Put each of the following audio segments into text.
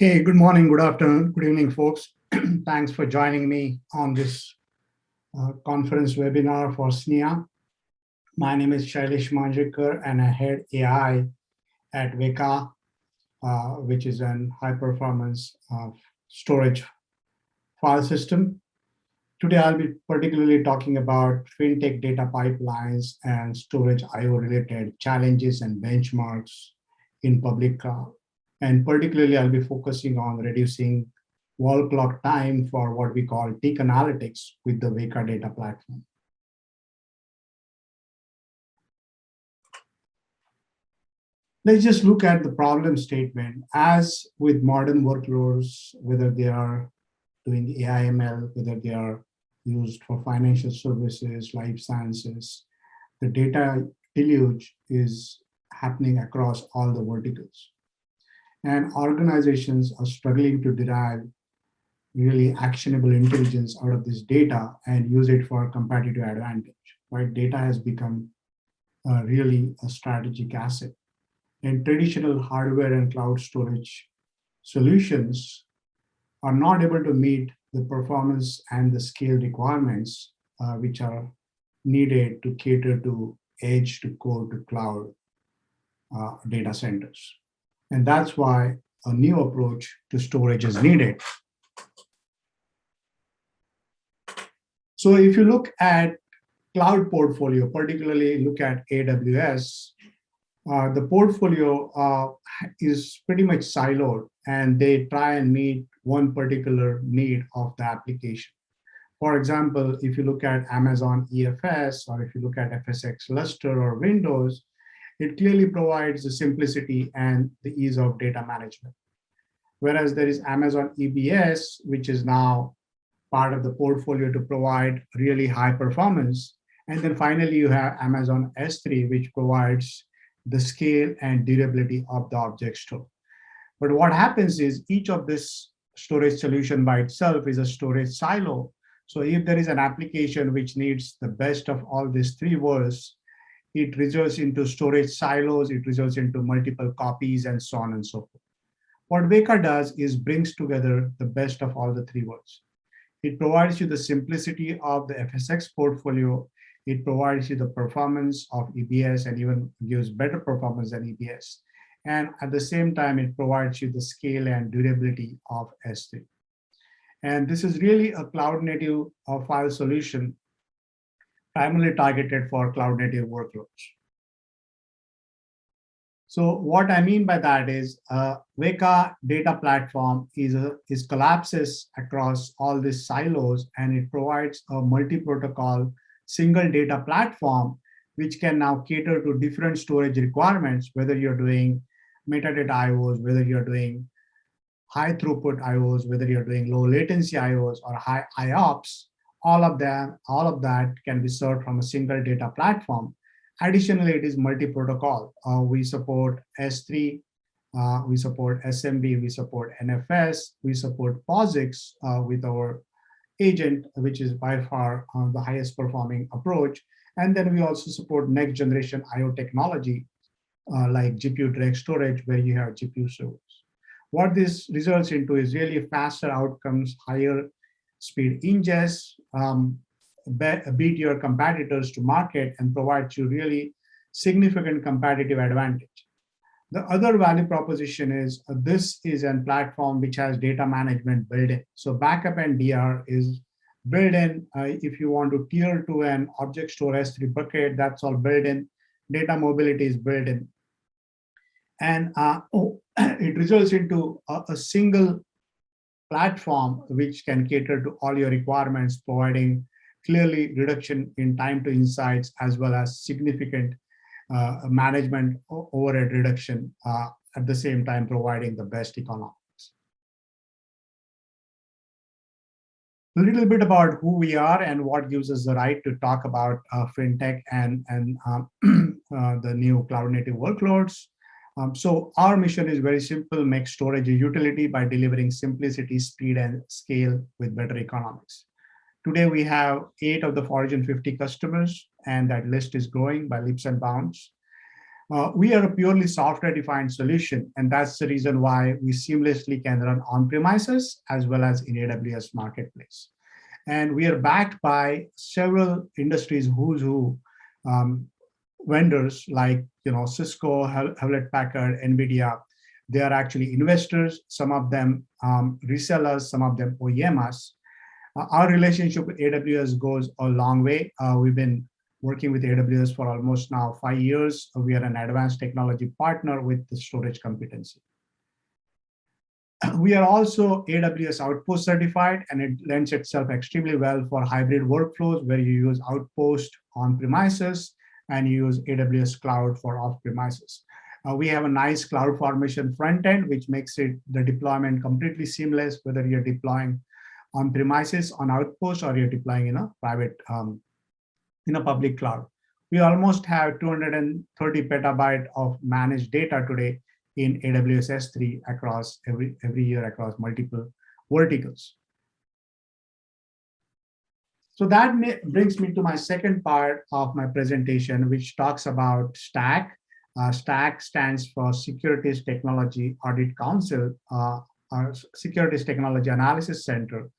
Hey, good morning, good afternoon, good evening, folks. Thanks for joining me on this conference webinar for SNIA. My name is Shailesh Manjrekar, and I head AI at Weka, which is an high-performance storage file system. Today, I'll be particularly talking about FinTech data pipelines and storage I/O-related challenges and benchmarks in public cloud. And particularly, I'll be focusing on reducing wall clock time for what we call tick analytics with the Weka Data Platform. Let's just look at the problem statement. As with modern workloads, whether they are doing AI/ML, whether they are used for financial services, life sciences, the data deluge is happening across all the verticals. And organizations are struggling to derive really actionable intelligence out of this data and use it for competitive advantage, right? Data has become really a strategic asset. And traditional hardware and cloud storage solutions are not able to meet the performance and the scale requirements which are needed to cater to edge to core to cloud data centers. And that's why a new approach to storage is needed. So if you look at cloud portfolio, particularly look at AWS, the portfolio is pretty much siloed, and they try and meet one particular need of the application. For example, if you look at Amazon EFS, or if you look at FSx Lustre or Windows, it clearly provides the simplicity and the ease of data management. Whereas there is Amazon EBS, which is now part of the portfolio to provide really high performance. And then finally, you have Amazon S3, which provides the scale and durability of the object store. But what happens is each of this storage solution by itself is a storage silo. So if there is an application which needs the best of all these three worlds, it results into storage silos, it results into multiple copies, and so on and so forth. What Weka does is brings together the best of all the three worlds. It provides you the simplicity of the FSx portfolio, it provides you the performance of EBS and even gives better performance than EBS. And at the same time, it provides you the scale and durability of S3. And this is really a cloud-native file solution primarily targeted for cloud-native workloads. So what I mean by that is Weka Data Platform is collapses across all these silos, and it provides a multi-protocol single data platform which can now cater to different storage requirements, whether you're doing metadata IOs, whether you're doing high throughput IOs, whether you're doing low latency IOs or high IOPS. All of that can be served from a single data platform. Additionally, it is multi-protocol. We support S3, we support SMB, we support NFS, we support POSIX with our agent, which is by far the highest performing approach. And then we also support next generation IO technology like GPU direct storage, where you have GPU servers. What this results into is really faster outcomes, higher speed ingest, beat your competitors to market, and provide you really significant competitive advantage. The other value proposition is this is a platform which has data management built in. So backup and DR is built in. If you want to tier to an object store S3 bucket, that's all built in. Data mobility is built in. And it results into a single platform which can cater to all your requirements, providing clearly reduction in time to insights, as well as significant management overhead reduction, at the same time providing the best economics. A little bit about who we are and what gives us the right to talk about FinTech and the new cloud-native workloads. So our mission is very simple: make storage a utility by delivering simplicity, speed, and scale with better economics. Today, we have 8 of the Fortune 50 customers, and that list is growing by leaps and bounds. We are a purely software-defined solution, and that's the reason why we seamlessly can run on-premises as well as in AWS Marketplace. And we are backed by several industries who's who vendors like Cisco, Hewlett-Packard, NVIDIA. They are actually investors, some of them resellers, some of them OEMs. Our relationship with AWS goes a long way. We've been working with AWS for almost now 5 years. We are an advanced technology partner with the storage competency. We are also AWS Outpost certified, and it lends itself extremely well for hybrid workflows where you use Outpost on premises and you use AWS Cloud for off premises. We have a nice cloud formation front end, which makes the deployment completely seamless, whether you're deploying on premises on Outpost or you're deploying in a private, in a public cloud. We almost have 230 petabyte of managed data today in AWS S3 across every year across multiple verticals. So that brings me to my second part of my presentation, which talks about STAC. STAC stands for Securities Technology Audit Council, or Securities Technology Analysis Center.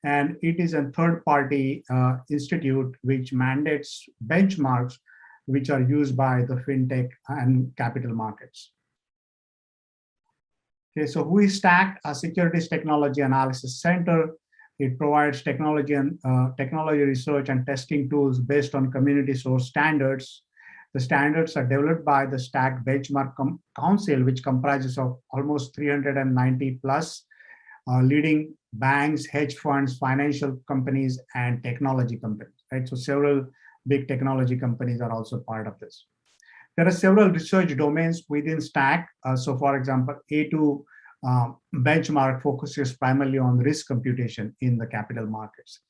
And it is a third-party institute which mandates benchmarks which are used by the FinTech and capital markets. Okay, so who is STAC? A Securities Technology Analysis Center. It provides technology and technology research and testing tools based on community source standards. The standards are developed by the STAC Benchmark Council, which comprises of almost 390 plus leading banks, hedge funds, financial companies, and technology companies. Right, so several big technology companies are also part of this. There are several research domains within STAC. So, for example, A2 benchmark focuses primarily on risk computation in the capital markets.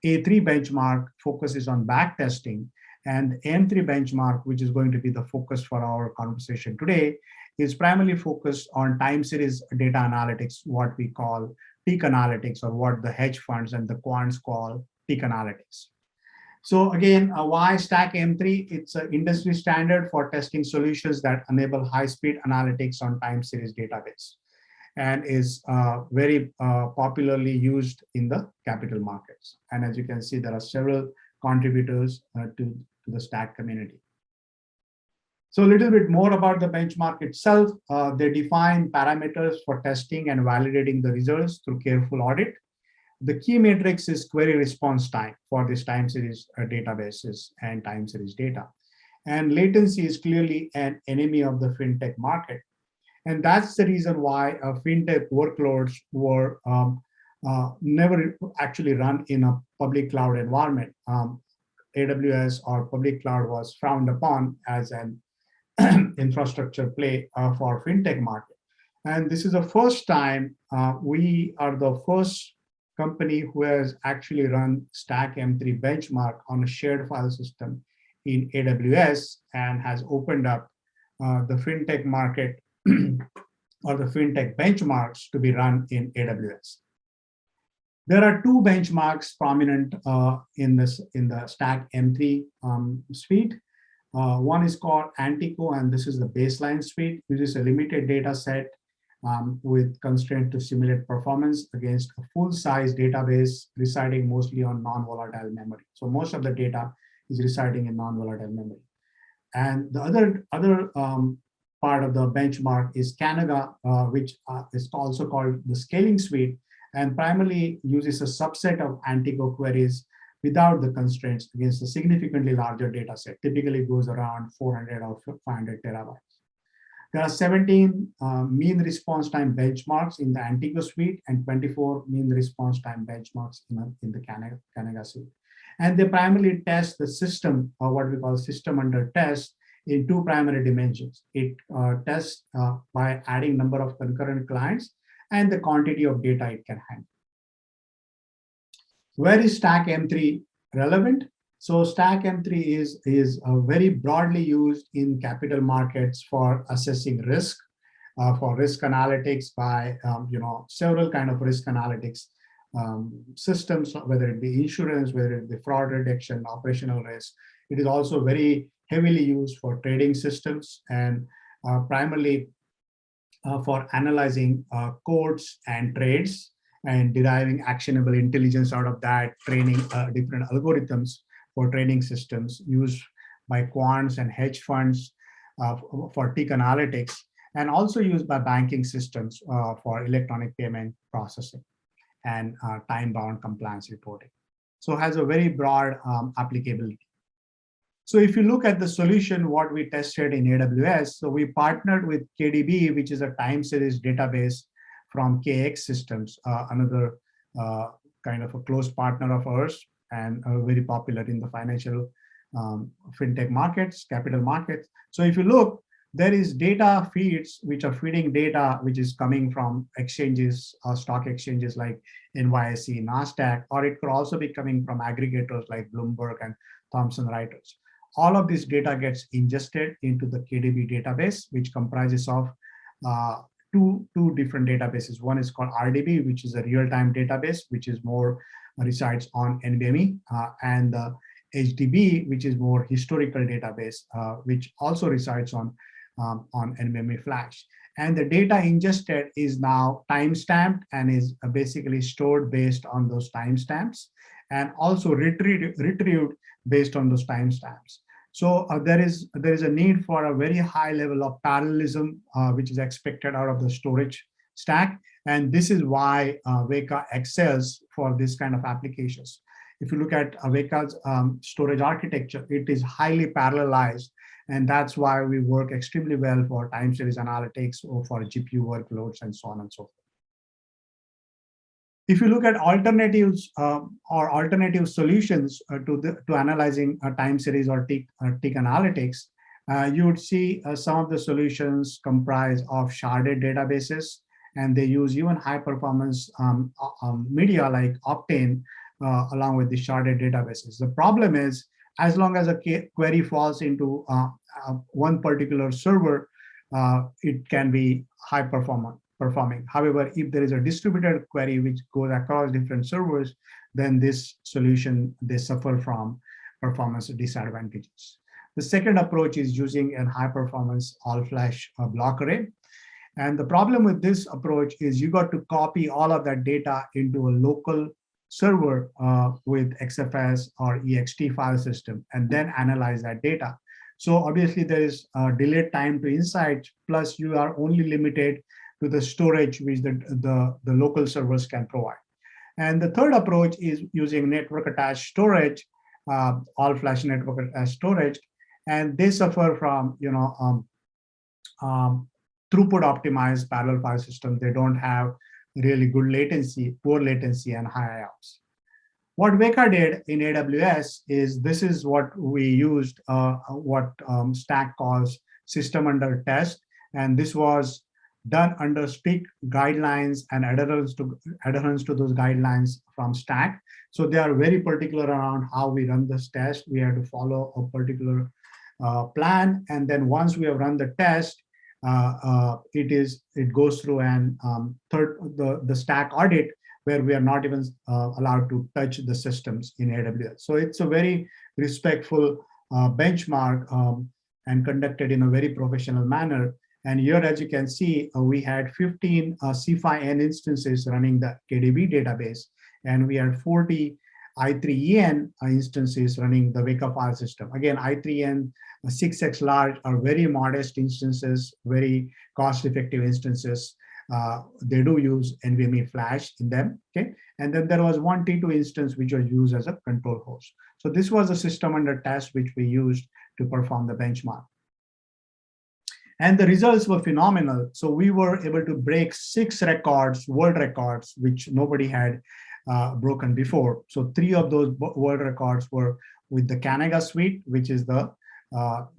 A3 benchmark focuses on back testing, and M3 benchmark, which is going to be the focus for our conversation today, is primarily focused on time series data analytics, what we call peak analytics, or what the hedge funds and the quants call peak analytics. So again, why STAC-M3? It's an industry standard for testing solutions that enable high-speed analytics on time series database, and is very popularly used in the capital markets. And as you can see, there are several contributors to the STAC community. So a little bit more about the benchmark itself. They define parameters for testing and validating the results through careful audit. The key matrix is query response time for this time series databases and time series data. And latency is clearly an enemy of the FinTech market. And that's the reason why FinTech workloads were never actually run in a public cloud environment. AWS or public cloud was frowned upon as an infrastructure play for FinTech market. And this is the first time we are the first company who has actually run STAC-M3 benchmark on a shared file system in AWS and has opened up the FinTech market or the FinTech benchmarks to be run in AWS. There are two benchmarks prominent in the STAC-M3 suite. One is called Antuco, and this is the baseline suite, which is a limited data set with constraint to simulate performance against a full-size database residing mostly on non-volatile memory. So most of the data is residing in non-volatile memory. And the other part of the benchmark is Kanaga, which is also called the scaling suite, and primarily uses a subset of Antuco queries without the constraints against a significantly larger data set. Typically goes around 400 or 500 terabytes. There are 17 mean response time benchmarks in the Antuco suite and 24 mean response time benchmarks in the Kanaga suite. And they primarily test the system, or what we call system under test, in two primary dimensions. It tests by adding number of concurrent clients and the quantity of data it can handle. Where is STAC-M3 relevant? So STAC-M3 is very broadly used in capital markets for assessing risk, for risk analytics by several kind of risk analytics systems, whether it be insurance, whether it be fraud reduction, operational risk. It is also very heavily used for trading systems and primarily for analyzing codes and trades and deriving actionable intelligence out of that, training different algorithms for trading systems used by quants and hedge funds for tick analytics, and also used by banking systems for electronic payment processing and time-bound compliance reporting. So it has a very broad applicability. So if you look at the solution, what we tested in AWS, so we partnered with Kdb, which is a time series database from KX Systems, another kind of a close partner of ours and very popular in the financial FinTech markets, capital markets. So if you look, there is data feeds which are feeding data which is coming from exchanges, stock exchanges like NYSE, NASDAQ, or it could also be coming from aggregators like Bloomberg and Thomson Reuters. All of this data gets ingested into the Kdb database, which comprises of two different databases. One is called RDB, which is a real-time database, which is more resides on NVMe, and the HDB, which is more historical database, which also resides on NVMe flash. And the data ingested is now time-stamped and is basically stored based on those timestamps, and also retrieved based on those timestamps. So there is a need for a very high level of parallelism, which is expected out of the storage stack. And this is why Weka excels for this kind of applications. If you look at Weka's storage architecture, it is highly parallelized. And that's why we work extremely well for time series analytics or for GPU workloads and so on and so forth. If you look at alternatives or alternative solutions to analyzing a time series or tick analytics, you would see some of the solutions comprise of sharded databases, and they use even high performance media like Optane along with the sharded databases. The problem is, as long as a query falls into one particular server, it can be high performing. However, if there is a distributed query which goes across different servers, then this solution, they suffer from performance disadvantages. The second approach is using a high performance all-flash block array. And the problem with this approach is you got to copy all of that data into a local server with XFS or ext file system, and then analyze that data. So obviously there is a delayed time to insight, plus you are only limited to the storage which the local servers can provide. And the third approach is using network attached storage, all-flash network attached storage, and they suffer from throughput optimized parallel file system. They don't have really good latency, poor latency, and high IOPS. What Weka did in AWS is this is what we used, what STAC calls system under test, and this was done under strict guidelines and adherence to those guidelines from STAC. So they are very particular around how we run this test. We have to follow a particular plan, and then once we have run the test, it goes through an the stack audit, where we are not even allowed to touch the systems in AWS. So it's a very respectful benchmark and conducted in a very professional manner. And here, as you can see, we had 15 C5N instances running the Kdb database, and we had 40 I3EN instances running the Weka file system. Again, I3EN 6x large are very modest instances, very cost-effective instances. They do use NVMe flash in them, okay? And then there was one T2 instance which was used as a control host. So this was a system under test which we used to perform the benchmark. And the results were phenomenal. So we were able to break 6 records, world records, which nobody had broken before. So 3 of those world records were with the Kanaga suite, which is the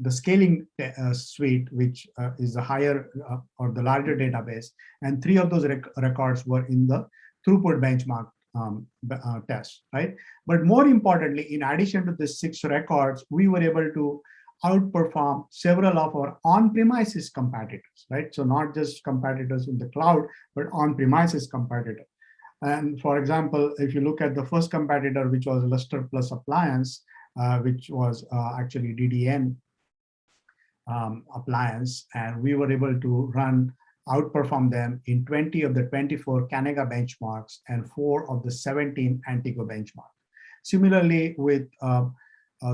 scaling suite, which is the higher or the larger database. And 3 of those records were in the throughput benchmark test, right? But more importantly, in addition to the 6 records, we were able to outperform several of our on-premises competitors, right? So not just competitors in the cloud, but on-premises competitor. And for example, if you look at the first competitor, which was Luster Plus Appliance, which was actually DDN, appliance, and we were able to outperform them in 20 of the 24 Kanaga benchmarks and 4 of the 17 Antuco benchmarks. Similarly, with a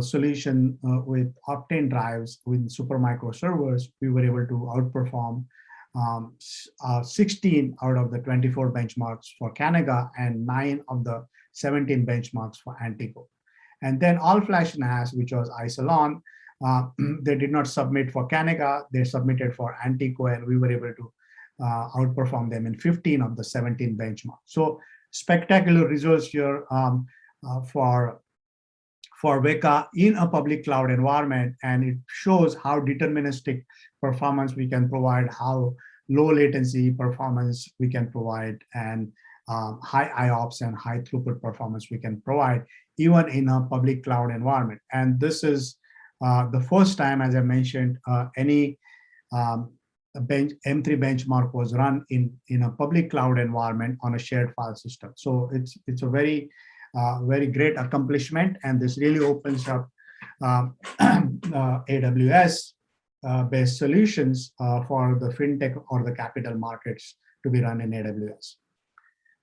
solution with Optane drives with Supermicro servers, we were able to outperform 16 out of the 24 benchmarks for Kanaga and 9 of the 17 benchmarks for Antuco. And then All Flash NAS, which was Isilon, they did not submit for Kanaga, they submitted for Antuco, and we were able to outperform them in 15 of the 17 benchmarks. So spectacular results here for Weka in a public cloud environment, and it shows how deterministic performance we can provide, how low latency performance we can provide, and high IOPS and high throughput performance we can provide, even in a public cloud environment. And this is the first time, as I mentioned, any M3 benchmark was run in a public cloud environment on a shared file system. So it's a very great accomplishment, and this really opens up AWS based solutions for the FinTech or the capital markets to be run in AWS.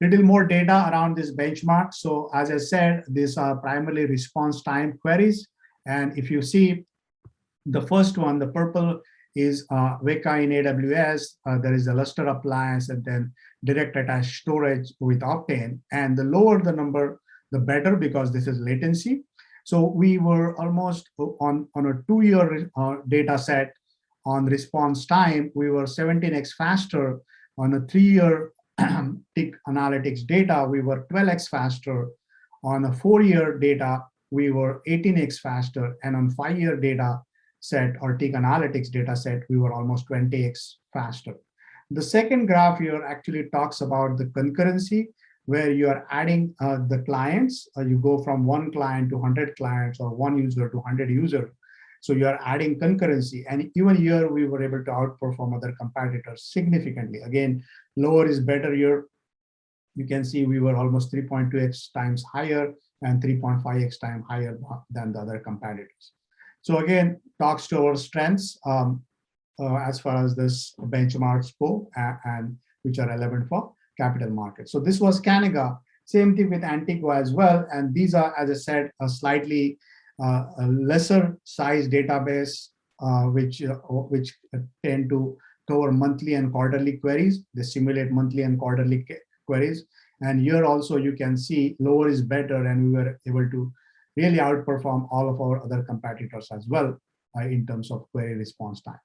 Little more data around this benchmark. So as I said, these are primarily response time queries. And if you see the first one, the purple is Weka in AWS. There is a Lustre appliance and then direct attached storage with Optane. And the lower the number, the better, because this is latency. So we were almost on a 2-year data set on response time. We were 17x faster. On a 3-year tick analytics data, we were 12x faster. On a 4-year data, we were 18x faster. And on 5-year data set or tick analytics data set, we were almost 20x faster. The second graph here actually talks about the concurrency, where you are adding the clients. You go from 1 client to 100 clients or 1 user to 100 users. So you are adding concurrency. And even here, we were able to outperform other competitors significantly. Again, lower is better here. You can see we were almost 3.2x times higher and 3.5x times higher than the other competitors. So again, talks to our strengths as far as this benchmarks go, and which are relevant for capital markets. So this was Kanaga. Same thing with Antuco as well. And these are, as I said, a slightly a lesser size database, which tend to cover monthly and quarterly queries. They simulate monthly and quarterly queries. And here also you can see lower is better, and we were able to really outperform all of our other competitors as well in terms of query response time.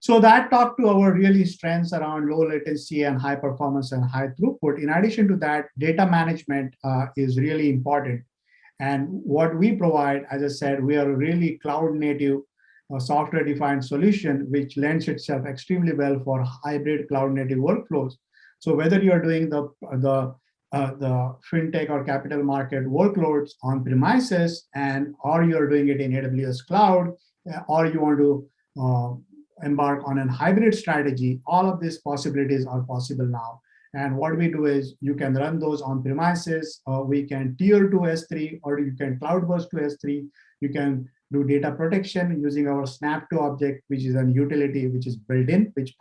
So that talked to our really strengths around low latency and high performance and high throughput. In addition to that, data management is really important. And what we provide, as I said, we are a really cloud native software-defined solution, which lends itself extremely well for hybrid cloud native workflows. So whether you're doing the FinTech or capital market workloads on premises, or you're doing it in AWS cloud, or you want to embark on a hybrid strategy, all of these possibilities are possible now. And what we do is you can run those on premises, we can tier to S3, or you can cloud burst to S3. You can do data protection using our snap to object, which is a utility which is built in, which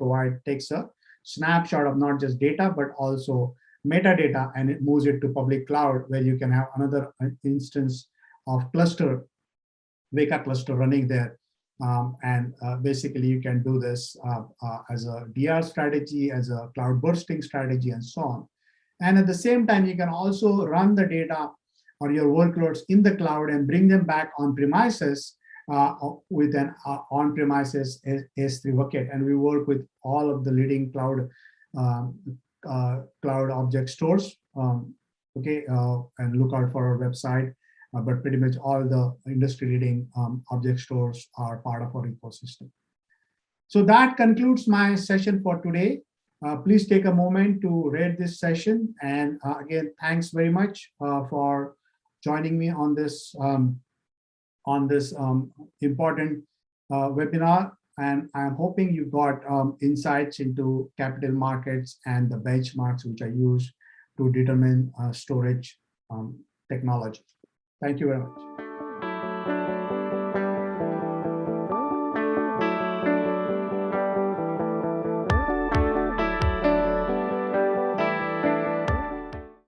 takes a snapshot of not just data, but also metadata, and it moves it to public cloud, where you can have another instance of cluster, Weka cluster running there. Basically, you can do this as a DR strategy, as a cloud bursting strategy, and so on. And at the same time, you can also run the data or your workloads in the cloud and bring them back on premises with an on-premises S3 bucket. And we work with all of the leading cloud object stores, and look out for our website. But pretty much all the industry-leading object stores are part of our ecosystem. So that concludes my session for today. Please take a moment to rate this session. And again, thanks very much for joining me on this important webinar. And I'm hoping you got insights into capital markets and the benchmarks which are used to determine storage technology. Thank you very much.